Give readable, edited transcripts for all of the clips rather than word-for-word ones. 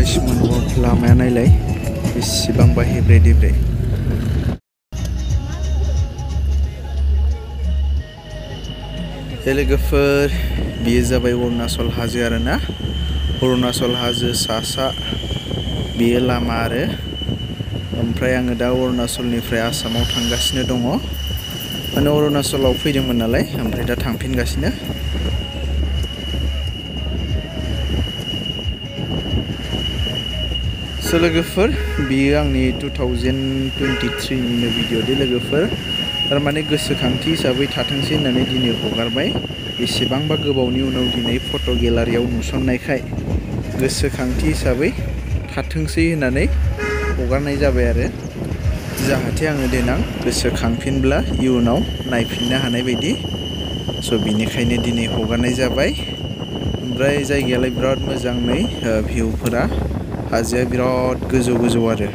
गाइसमोन लामाया नायलाय बेसेबांबा हेब्रे देब्रे लोगोफोर बियो जाबाय अरुणाचल हाजो आरोना अरुणाचल हाजो सा बियो लामा आरो ओमफ्राय आङो दा अरुणाचलनिफ्राय आसामाव थांगासिनो दङ माने अरुणाचलाव फैदोंमोन नालाय ओमफ्राय दा थांफिनगासिनो लोगोफोर बियो आंनि 2023 नि भिडिअ दे लोगोफोर थारमाने गोसोखांथि हिसाबै थाथोंसै होननानै दिनै हगारबाय बेसेबांबा गोबावनि उनाव दिनै फट' गेलारियाव नुसननायखाय गोसोखांथि हिसाबै थाथोंसै होननानै हगारनाय जाबाय आरो जाहाथे आङो देनां गोसोखांफिनब्ला इयुनाव नायफिननो हानाय बायदि स' बिनिखायनो दिनै हगारनाय जाबाय ओमफ्राय जायगायालाय बिराद मोजां नै भिउफोरा हाजोआ बिराद गोजौ गोजौ आरो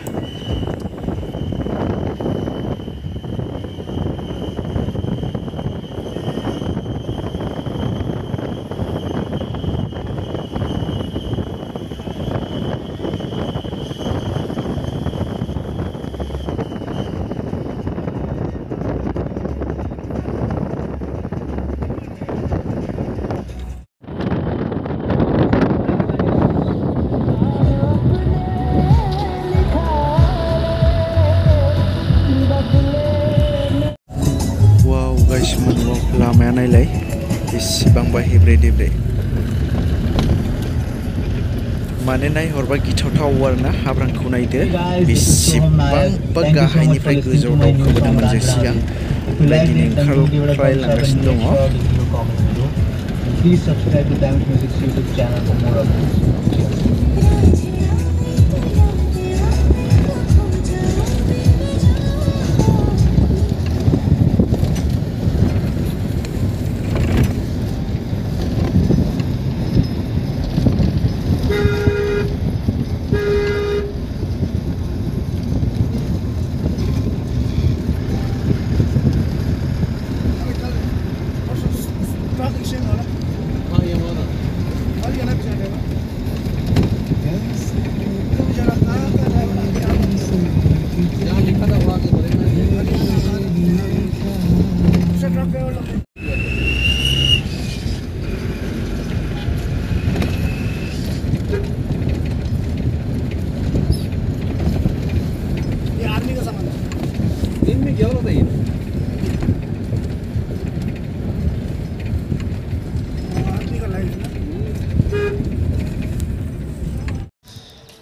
लामाया नायलाय बेसेबांबा हेब्रे देब्रे माने नायहरबा गिथावथाव आरोना हाब्रांखौ नायदो बेसेबांबा गाहायनिफ्राय गोजौआव दावखोबोदोंमोन जों सिगां ओमफ्राय दिनै ओंखारलांगासिनो दङ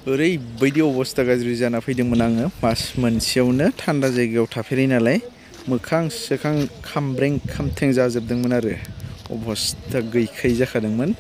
ओरैबायदि अबस्था गाज्रि जाना फैदोंमोन आङो मास मोनसेयावनो थान्दा जायगायाव थाफेरै नालाय मोखां सोखां खामब्रें खामथें जाजोबदोंमोन आरो अबस्था गैखायै जाखादोंमोन